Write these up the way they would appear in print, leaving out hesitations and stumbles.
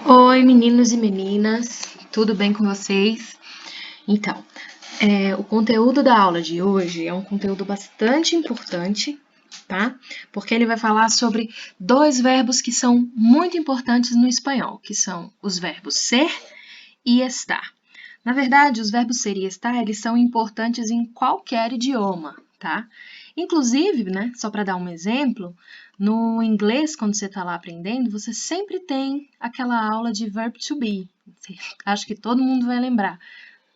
Oi, meninos e meninas, tudo bem com vocês? Então, o conteúdo da aula de hoje é um conteúdo bastante importante, tá? Porque ele vai falar sobre dois verbos que são muito importantes no espanhol, que são os verbos ser e estar. Na verdade, os verbos ser e estar, eles são importantes em qualquer idioma, tá? Inclusive, né, só para dar um exemplo, no inglês, quando você está lá aprendendo, você sempre tem aquela aula de verb to be. Acho que todo mundo vai lembrar,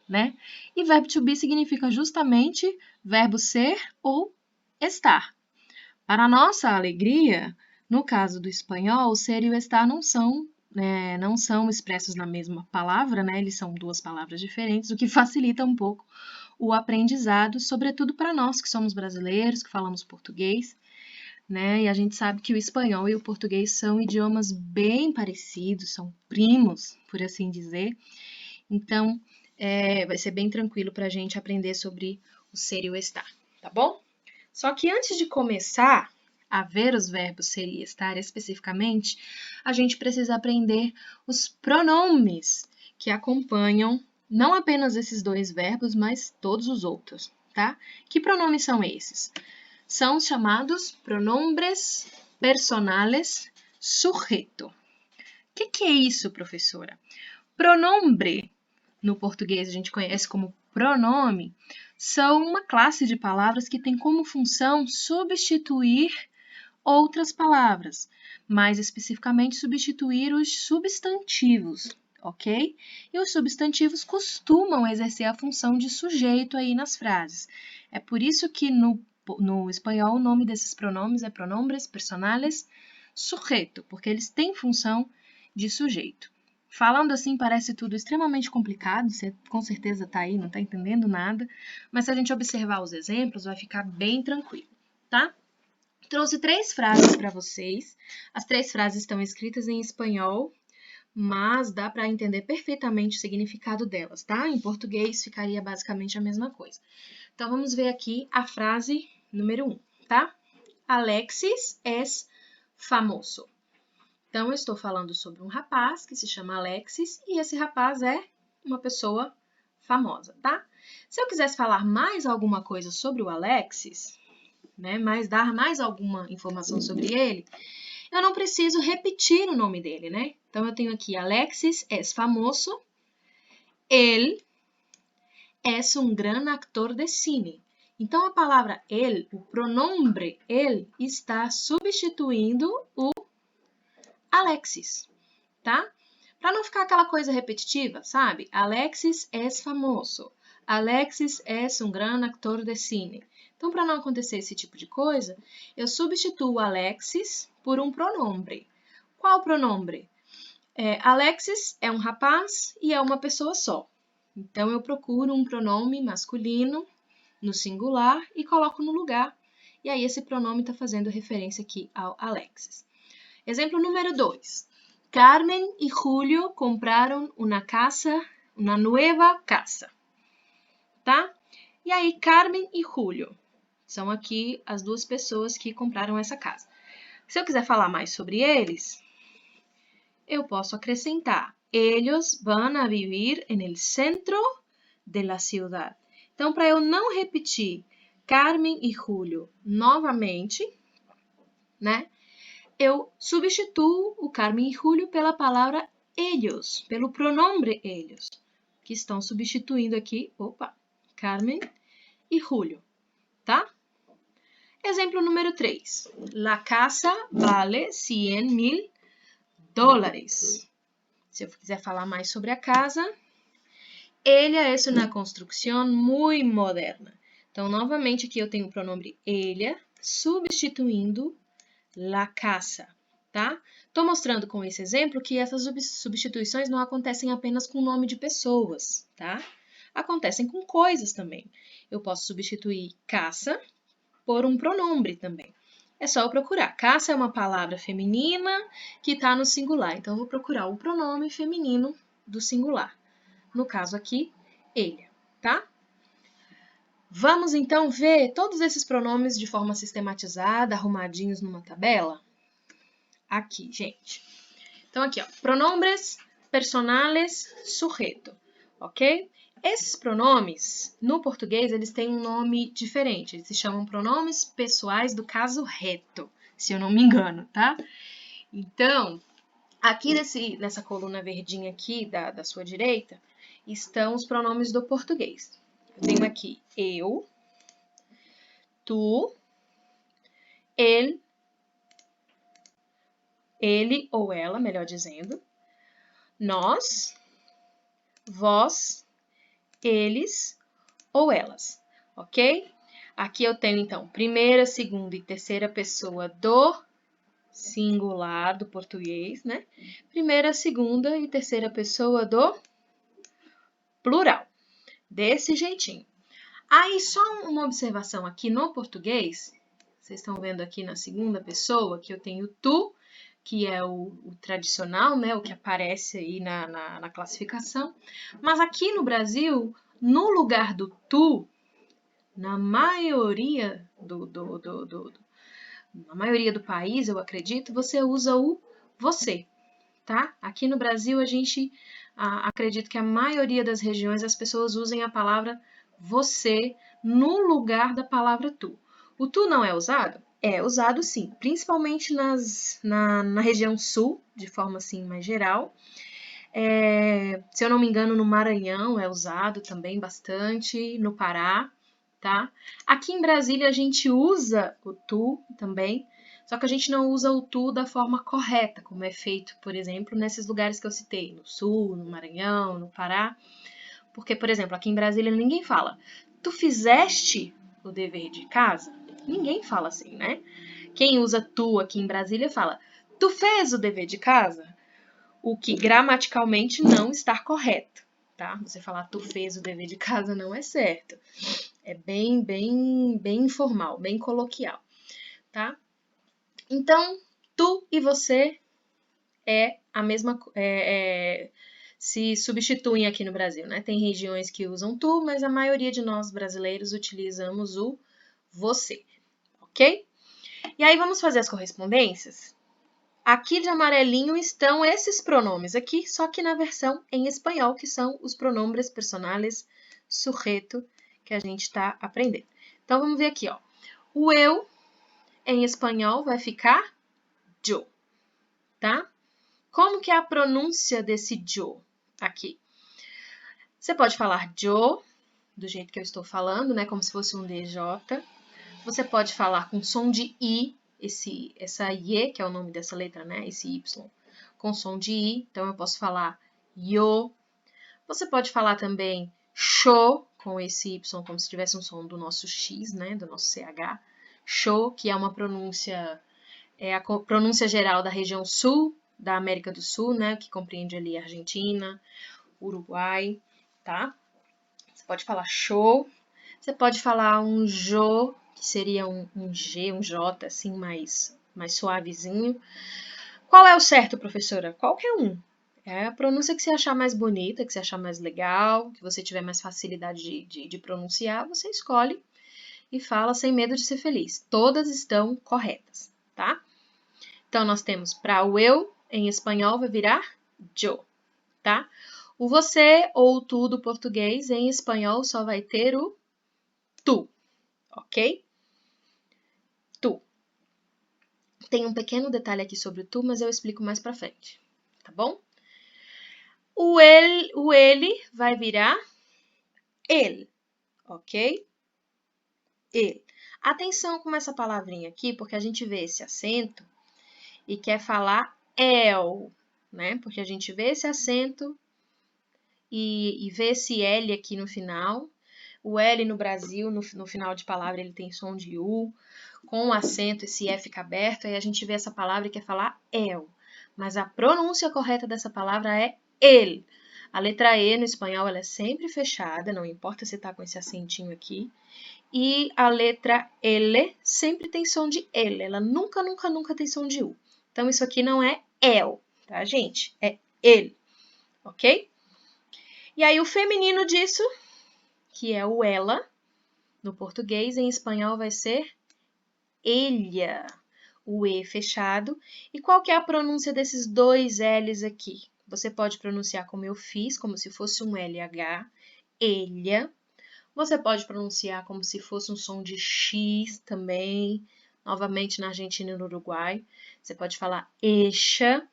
né? E verb to be significa justamente verbo ser ou estar. Para a nossa alegria, no caso do espanhol, o ser e o estar não são expressos na mesma palavra, né? Eles são duas palavras diferentes, o que facilita um pouco o aprendizado, sobretudo para nós que somos brasileiros, que falamos português, né? E a gente sabe que o espanhol e o português são idiomas bem parecidos, são primos, por assim dizer. Então, vai ser bem tranquilo para a gente aprender sobre o ser e o estar, tá bom? Só que antes de começar a ver os verbos ser e estar especificamente, a gente precisa aprender os pronomes que acompanham não apenas esses dois verbos, mas todos os outros, tá? Que pronomes são esses? São os chamados pronombres personales sujeto. O que é isso, professora? Pronombre, no português a gente conhece como pronome, são uma classe de palavras que tem como função substituir outras palavras, mais especificamente substituir os substantivos, ok? E os substantivos costumam exercer a função de sujeito aí nas frases. É por isso que no espanhol o nome desses pronomes é pronombres personales sujeto, porque eles têm função de sujeito. Falando assim parece tudo extremamente complicado, você com certeza está aí, não está entendendo nada, mas se a gente observar os exemplos vai ficar bem tranquilo, tá? Trouxe 3 frases para vocês. As 3 frases estão escritas em espanhol, mas dá para entender perfeitamente o significado delas, tá? Em português ficaria basicamente a mesma coisa. Então vamos ver aqui a frase número 1, tá? Alexis es famoso. Então, eu estou falando sobre um rapaz que se chama Alexis e esse rapaz é uma pessoa famosa, tá? Se eu quisesse falar mais alguma coisa sobre o Alexis, né, dar mais alguma informação sobre ele, eu não preciso repetir o nome dele, né? Então, eu tenho aqui Alexis es famoso, él es un gran actor de cine. Então, a palavra él, o pronombre él, está substituindo o Alexis, tá? Para não ficar aquela coisa repetitiva, sabe? Alexis es famoso. Alexis es um gran actor de cine. Então, para não acontecer esse tipo de coisa, eu substituo Alexis por um pronombre. Qual pronombre? Alexis é um rapaz e é uma pessoa só. Então, eu procuro um pronome masculino no singular e coloco no lugar. E aí, esse pronome está fazendo referência aqui ao Alexis. Exemplo número 2. Carmen y Julio compraron una nueva casa, tá? E aí, Carmen e Julio são aqui as duas pessoas que compraram essa casa. Se eu quiser falar mais sobre eles, eu posso acrescentar: ellos van a vivir en el centro de la ciudad. Então, para eu não repetir Carmen e Julio novamente, né? Eu substituo o Carmen e Julio pela palavra ellos, pelo pronombre ellos, que estão substituindo aqui, Carmen e Julio, tá? Exemplo número 3. La casa vale $100,000. Se eu quiser falar mais sobre a casa, ella es una construcción muy moderna. Então, novamente, aqui eu tenho o pronombre ella, substituindo la casa, tá? Estou mostrando com esse exemplo que essas substituições não acontecem apenas com o nome de pessoas, tá? Acontecem com coisas também. Eu posso substituir caça por um pronombre também. É só eu procurar. Caça é uma palavra feminina que está no singular. Então, eu vou procurar o pronome feminino do singular. No caso aqui, ele, tá? Vamos, então, ver todos esses pronomes de forma sistematizada, arrumadinhos numa tabela? Aqui, gente. Então, aqui, ó, pronombres personales sujeto, ok? Esses pronomes, no português, eles têm um nome diferente. Eles se chamam pronomes pessoais do caso reto, se eu não me engano, tá? Então, aqui nessa coluna verdinha aqui da sua direita, estão os pronomes do português. Eu tenho aqui eu, tu, ele ou ela, melhor dizendo, nós, vós, eles ou elas, ok? Aqui eu tenho, então, primeira, segunda e terceira pessoa do singular do português, né? Primeira, segunda e terceira pessoa do plural. Desse jeitinho. Aí, só uma observação aqui no português. Vocês estão vendo aqui na segunda pessoa que eu tenho tu, que é o tradicional, né? O que aparece aí na classificação. Mas aqui no Brasil, no lugar do tu, na maioria na maioria do país, eu acredito, você usa o você, tá? Aqui no Brasil, a gente acredito que a maioria das regiões as pessoas usem a palavra você no lugar da palavra tu. O tu não é usado? É usado sim, principalmente na região sul, de forma assim mais geral. Se eu não me engano, no Maranhão é usado também bastante, no Pará, tá? Aqui em Brasília a gente usa o tu também, só que a gente não usa o tu da forma correta, como é feito, por exemplo, nesses lugares que eu citei, no Sul, no Maranhão, no Pará. Porque, por exemplo, aqui em Brasília ninguém fala, tu fizeste o dever de casa? Ninguém fala assim, né? Quem usa tu aqui em Brasília fala, tu fez o dever de casa? O que gramaticalmente não está correto, tá? Você falar tu fez o dever de casa não é certo. É bem informal, bem coloquial, tá? Então, tu e você é a mesma, se substituem aqui no Brasil, né? Tem regiões que usam tu, mas a maioria de nós brasileiros utilizamos o você, ok? E aí vamos fazer as correspondências? Aqui de amarelinho estão esses pronomes aqui, só que na versão em espanhol, que são os pronombres personales sujeto que a gente está aprendendo. Então, vamos ver aqui, ó. O eu, em espanhol, vai ficar yo, tá? Como que é a pronúncia desse yo aqui? Você pode falar yo, do jeito que eu estou falando, né? Como se fosse um DJ. Você pode falar com som de I, essa I, que é o nome dessa letra, né? Esse Y, com som de I. Então, eu posso falar yo. Você pode falar também sho, com esse Y, como se tivesse um som do nosso X, né? Do nosso CH. Sho, que é uma pronúncia, a pronúncia geral da região sul da América do Sul, né? Que compreende ali Argentina, Uruguai, tá? Você pode falar show. Você pode falar um jo, que seria um G, um J, assim, mais suavezinho. Qual é o certo, professora? Qualquer um. É a pronúncia que você achar mais bonita, que você achar mais legal, que você tiver mais facilidade de pronunciar, você escolhe e fala sem medo de ser feliz. Todas estão corretas, tá? Então, nós temos para o eu, em espanhol, vai virar yo, tá? O você ou o tu do português, em espanhol, só vai ter o tu, ok? Tu. Tem um pequeno detalhe aqui sobre o tu, mas eu explico mais pra frente, tá bom? O ele vai virar ele, ok? Ele. Atenção com essa palavrinha aqui, porque a gente vê esse acento e quer falar el, né? Porque a gente vê esse acento e vê esse L aqui no final. O L no Brasil, no final de palavra, ele tem som de U. Com o acento, esse E fica aberto, aí a gente vê essa palavra e quer falar el. Mas a pronúncia correta dessa palavra é el. A letra E no espanhol ela é sempre fechada, não importa se está com esse acentinho aqui. E a letra L sempre tem som de L, ela nunca tem som de U. Então, isso aqui não é el, tá, gente? É ele, ok? E aí, o feminino disso, que é o ela, no português, em espanhol vai ser ella. o E fechado. E qual que é a pronúncia desses dois L's aqui? Você pode pronunciar como eu fiz, como se fosse um LH, elha. Você pode pronunciar como se fosse um som de X também, novamente na Argentina e no Uruguai. Você pode falar eixa.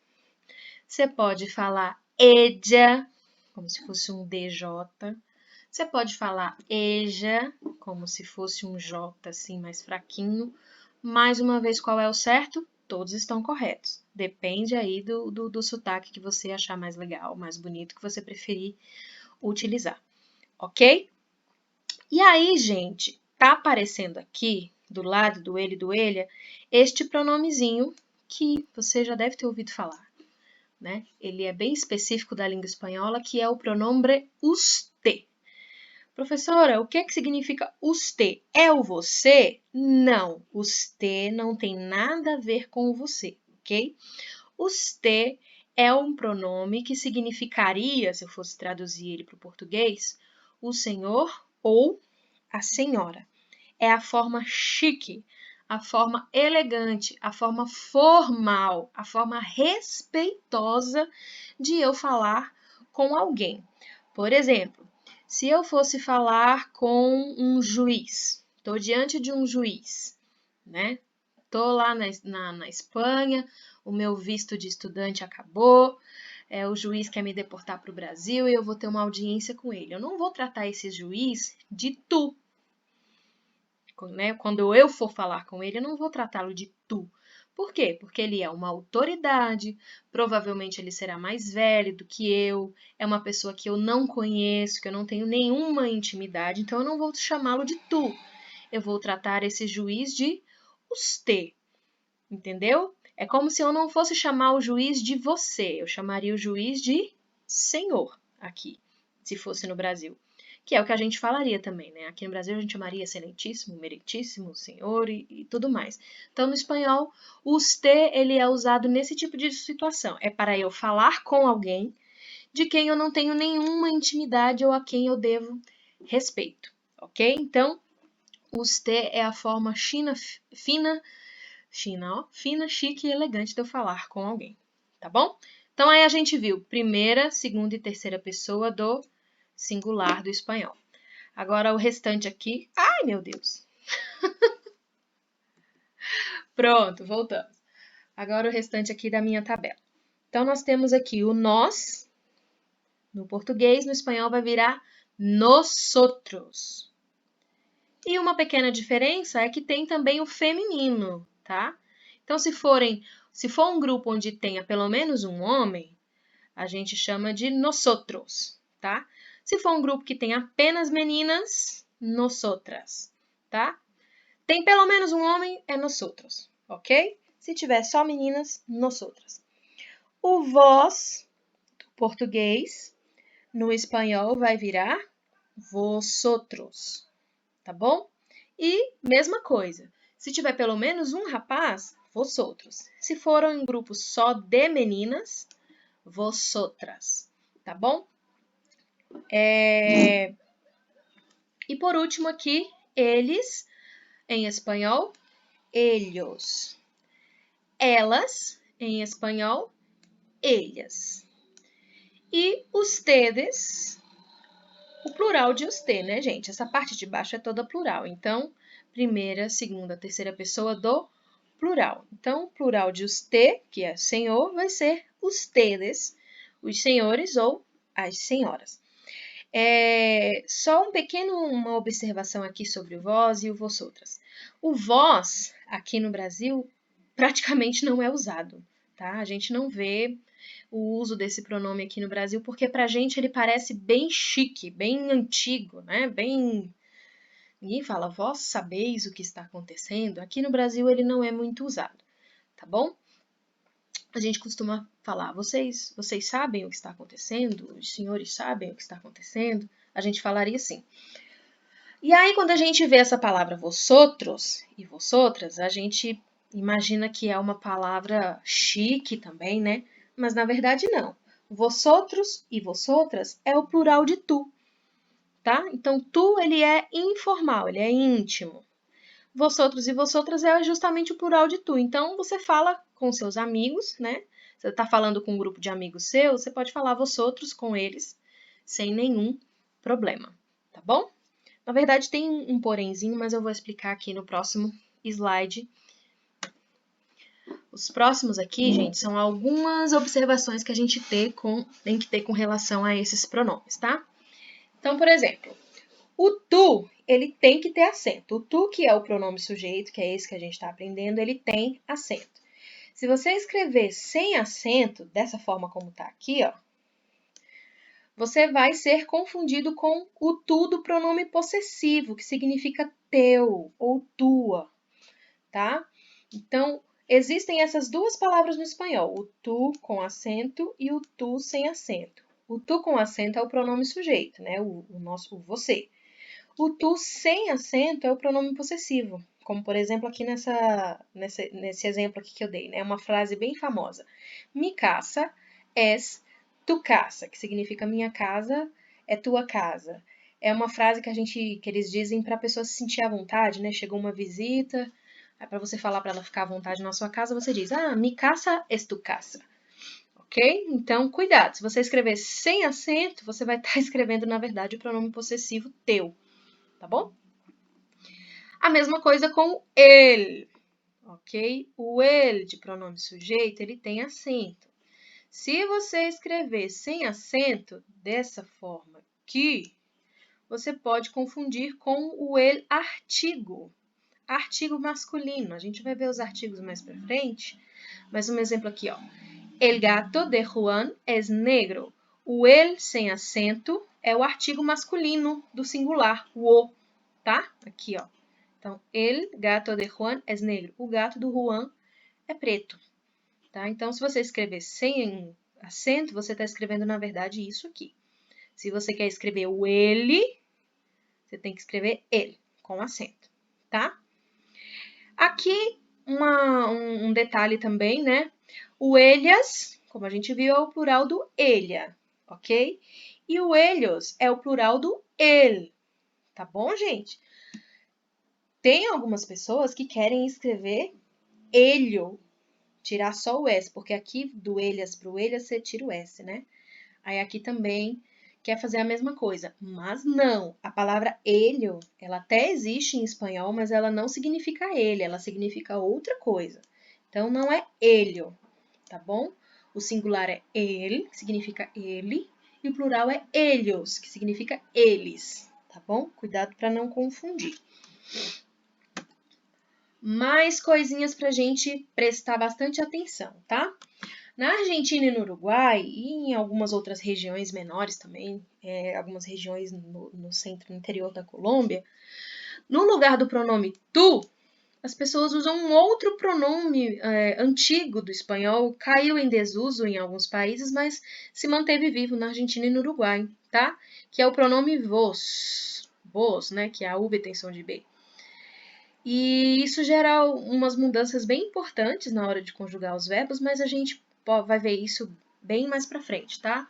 Você pode falar ella, como se fosse um DJ. Você pode falar eja, como se fosse um J assim mais fraquinho. Mais uma vez, qual é o certo? Todos estão corretos. Depende aí do sotaque que você achar mais legal, mais bonito, que você preferir utilizar. Ok? E aí, gente, tá aparecendo aqui, do lado do ele e do elha, este pronomezinho que você já deve ter ouvido falar, né? Ele é bem específico da língua espanhola, que é o pronome usted. Professora, o que que significa usted? É o você? Não, usted não tem nada a ver com o você, ok? Usted é um pronome que significaria, se eu fosse traduzir ele para o português, o senhor ou a senhora. É a forma chique, a forma elegante, a forma formal, a forma respeitosa de eu falar com alguém. Por exemplo, se eu fosse falar com um juiz, estou diante de um juiz, né? Estou lá na Espanha, o meu visto de estudante acabou, o juiz quer me deportar para o Brasil e eu vou ter uma audiência com ele. Eu não vou tratar esse juiz de tu, né? Quando eu for falar com ele, eu não vou tratá-lo de tu. Por quê? Porque ele é uma autoridade, provavelmente ele será mais velho do que eu, é uma pessoa que eu não conheço, que eu não tenho nenhuma intimidade, então eu não vou chamá-lo de tu. Eu vou tratar esse juiz de usted, entendeu? É como se eu não fosse chamar o juiz de você, eu chamaria o juiz de senhor aqui, se fosse no Brasil. Que é o que a gente falaria também, né? Aqui no Brasil a gente chamaria excelentíssimo, meritíssimo, senhor e tudo mais. Então, no espanhol, o usted, ele é usado nesse tipo de situação. É para eu falar com alguém de quem eu não tenho nenhuma intimidade ou a quem eu devo respeito, ok? Então, usted é a forma fina, chique e elegante de eu falar com alguém, tá bom? Então, aí a gente viu primeira, segunda e terceira pessoa do singular do espanhol. Agora o restante aqui. Ai, meu Deus! Pronto, voltamos. Agora o restante aqui da minha tabela. Então, nós temos aqui o nós. No português, no espanhol vai virar nosotros. E uma pequena diferença é que tem também o feminino, tá? Então, se for um grupo onde tenha pelo menos um homem, a gente chama de nosotros, tá? Se for um grupo que tem apenas meninas, nosotras, tá? Tem pelo menos um homem, é nosotros, ok? Se tiver só meninas, nosotras. O vós, português, no espanhol vai virar vosotros, tá bom? E mesma coisa, se tiver pelo menos um rapaz, vosotros. Se for um grupo só de meninas, vosotras, tá bom? E por último aqui, eles, em espanhol, ellos. Elas, em espanhol, ellas. E ustedes, o plural de usted, né, gente? Essa parte de baixo é toda plural. Então, primeira, segunda, terceira pessoa do plural. Então, o plural de usted, que é senhor, vai ser ustedes, os senhores ou as senhoras. Só uma observação aqui sobre o vós e o vosotras. O vós, aqui no Brasil, praticamente não é usado, tá? A gente não vê o uso desse pronome aqui no Brasil, porque pra gente ele parece bem chique, bem antigo, né? Ninguém fala, vós sabeis o que está acontecendo. Aqui no Brasil ele não é muito usado, tá bom? A gente costuma falar, vocês sabem o que está acontecendo? Os senhores sabem o que está acontecendo? A gente falaria assim. E aí, quando a gente vê essa palavra vosotros e vosotras, a gente imagina que é uma palavra chique também, né? Mas na verdade não. Vosotros e vosotras é o plural de tu, tá? Então, tu, ele é informal, ele é íntimo. vosotros e vosotras é justamente o plural de tu. Então, você fala com seus amigos, né? Você está falando com um grupo de amigos seus, você pode falar vosotros com eles, sem nenhum problema, tá bom? Na verdade, tem um porémzinho, mas eu vou explicar aqui no próximo slide. Os próximos aqui, gente, são algumas observações que a gente tem que ter com relação a esses pronomes, tá? Então, por exemplo, o tu, ele tem que ter acento. O tu, que é o pronome sujeito, que é esse que a gente está aprendendo, ele tem acento. Se você escrever sem acento, dessa forma como está aqui, ó, você vai ser confundido com o tu do pronome possessivo, que significa teu ou tua, tá? Então, existem essas duas palavras no espanhol, o tu com acento e o tu sem acento. O tu com acento é o pronome sujeito, né? O nosso você. O tu sem acento é o pronome possessivo, como por exemplo aqui nesse exemplo aqui que eu dei, né? Uma frase bem famosa. Mi casa es tu casa, que significa minha casa é tua casa. É uma frase que eles dizem para a pessoa se sentir à vontade, né? Chegou uma visita, para você falar para ela ficar à vontade na sua casa, você diz: "Ah, mi casa es tu casa". Ok? Então, cuidado. Se você escrever sem acento, você vai estar escrevendo, na verdade, o pronome possessivo teu. Tá bom? A mesma coisa com ele, ok? O ele de pronome sujeito, ele tem acento. Se você escrever sem acento, dessa forma aqui, você pode confundir com o ele artigo. Artigo masculino. A gente vai ver os artigos mais pra frente, mas um exemplo aqui, ó. El gato de Juan es negro. O el sem acento é o artigo masculino do singular, o, tá? Aqui, ó. Então, el gato de Juan es negro. O gato do Juan é preto, tá? Então, se você escrever sem acento, você está escrevendo, na verdade, isso aqui. Se você quer escrever o ele, você tem que escrever ele, com acento, tá? Aqui, um detalhe também, né? O elhas, como a gente viu, é o plural do elha, ok? E o elhos é o plural do el, tá bom, gente? Tem algumas pessoas que querem escrever elho, tirar só o S, porque aqui do elhas para o elhas você tira o S, né? Aí aqui também quer fazer a mesma coisa, mas não. A palavra elho, ela até existe em espanhol, mas ela não significa ele, ela significa outra coisa. Então não é elho, tá bom? O singular é ele, que significa ele, e o plural é elhos, que significa eles, tá bom? Cuidado para não confundir. Mais coisinhas para a gente prestar bastante atenção, tá? Na Argentina e no Uruguai, e em algumas outras regiões menores também, algumas regiões no centro e interior da Colômbia, no lugar do pronome tu, as pessoas usam um outro pronome antigo do espanhol, caiu em desuso em alguns países, mas se manteve vivo na Argentina e no Uruguai, tá? Que é o pronome vos, né? Que a V tem som de B. E isso gera umas mudanças bem importantes na hora de conjugar os verbos, mas a gente vai ver isso bem mais pra frente, tá?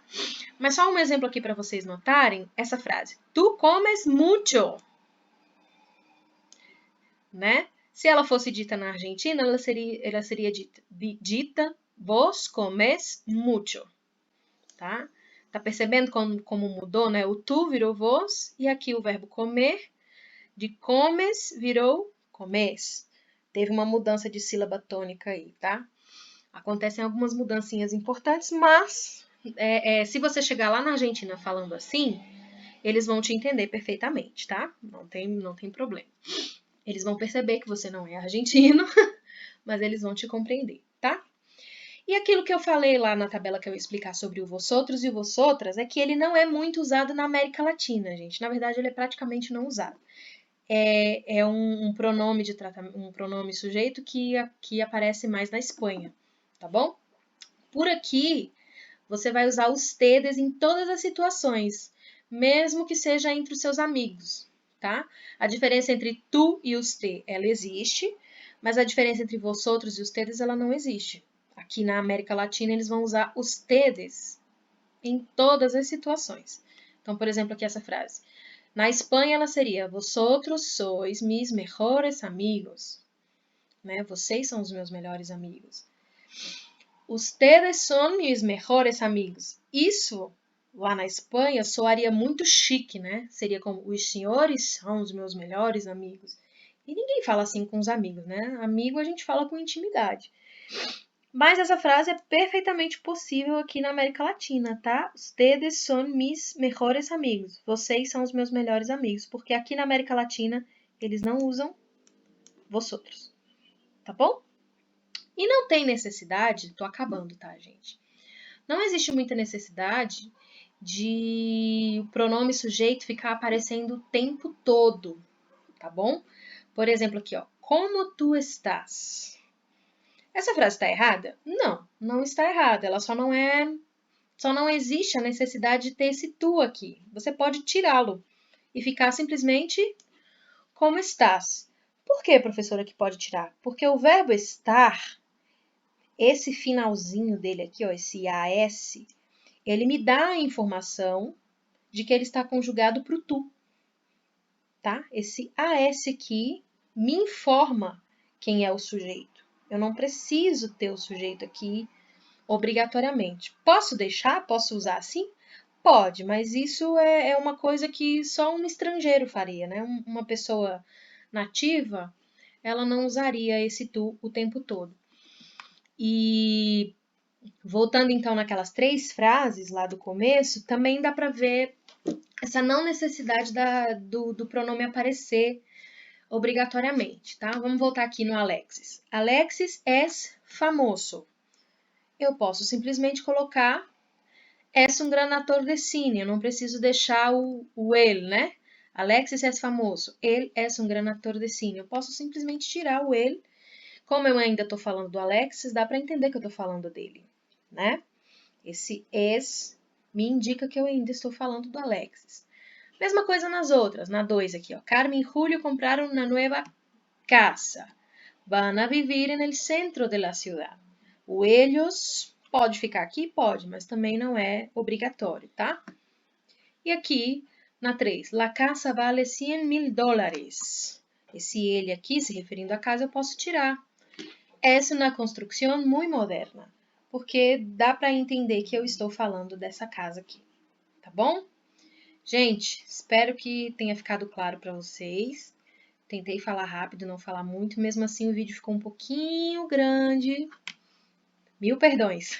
Mas só um exemplo aqui para vocês notarem essa frase. Tu comes mucho, né? Se ela fosse dita na Argentina, ela seria dita vos comes mucho, tá? Tá percebendo como mudou, né? O tu virou vos e aqui o verbo comer de comes virou comes. Teve uma mudança de sílaba tônica aí, tá? Acontecem algumas mudancinhas importantes, mas se você chegar lá na Argentina falando assim, eles vão te entender perfeitamente, tá? Não tem problema. Eles vão perceber que você não é argentino, mas eles vão te compreender, tá? E aquilo que eu falei lá na tabela que eu ia explicar sobre o vosotros e o vosotras é que ele não é muito usado na América Latina, gente. Na verdade, ele é praticamente não usado. É um pronome de tratamento, um pronome sujeito que aparece mais na Espanha, tá bom? Por aqui, você vai usar os tedes em todas as situações, mesmo que seja entre os seus amigos, tá? A diferença entre tu e os te, ela existe, mas a diferença entre vosotros e os tedes, ela não existe. Aqui na América Latina, eles vão usar os tedes em todas as situações. Então, por exemplo, aqui essa frase. Na Espanha, ela seria vosotros sois mis mejores amigos. Né? Vocês são os meus melhores amigos. Ustedes son mis mejores amigos. Isso, lá na Espanha, soaria muito chique, né? Seria como, os senhores são os meus melhores amigos. E ninguém fala assim com os amigos, né? Amigo a gente fala com intimidade. Mas essa frase é perfeitamente possível aqui na América Latina, tá? Ustedes son mis mejores amigos. Vocês são os meus melhores amigos. Porque aqui na América Latina, eles não usam vosotros. Tá bom? E não tem necessidade, tô acabando, tá, gente? Não existe muita necessidade de o pronome sujeito ficar aparecendo o tempo todo, tá bom? Por exemplo, aqui, ó. Como tu estás? Essa frase está errada? Não, não está errada. Ela só não existe a necessidade de ter esse tu aqui. Você pode tirá-lo e ficar simplesmente como estás. Por que, professora, que pode tirar? Porque o verbo estar, esse finalzinho dele aqui, ó, esse AS, ele me dá a informação de que ele está conjugado para o tu, tá? Esse AS aqui me informa quem é o sujeito. Eu não preciso ter o sujeito aqui obrigatoriamente. Posso deixar? Posso usar assim? Pode, mas isso é uma coisa que só um estrangeiro faria, né? Uma pessoa nativa, ela não usaria esse tu o tempo todo. E voltando então naquelas 3 frases lá do começo, também dá para ver essa não necessidade do pronome aparecer obrigatoriamente, tá? Vamos voltar aqui no Alexis. Alexis es famoso. Eu posso simplesmente colocar es un gran actor de cine, eu não preciso deixar o ele, né? Alexis es famoso, ele es un gran actor de cine. Eu posso simplesmente tirar o ele. Como eu ainda estou falando do Alexis, dá para entender que eu estou falando dele, né? Esse es me indica que eu ainda estou falando do Alexis. Mesma coisa nas outras, na 2 aqui, ó. Carmen e Julio compraram una nueva casa. Van a vivir en el centro de la ciudad. O ellos pode ficar aqui? Pode, mas também não é obrigatório, tá? E aqui, na 3, la casa vale $100,000. Esse ele aqui, se referindo à casa, eu posso tirar. Es una construcción muy moderna, porque dá para entender que eu estou falando dessa casa aqui, tá bom? Gente, espero que tenha ficado claro para vocês. Tentei falar rápido, não falar muito, mesmo assim o vídeo ficou um pouquinho grande. 1000 perdões.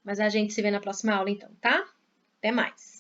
Mas a gente se vê na próxima aula então, tá? Até mais!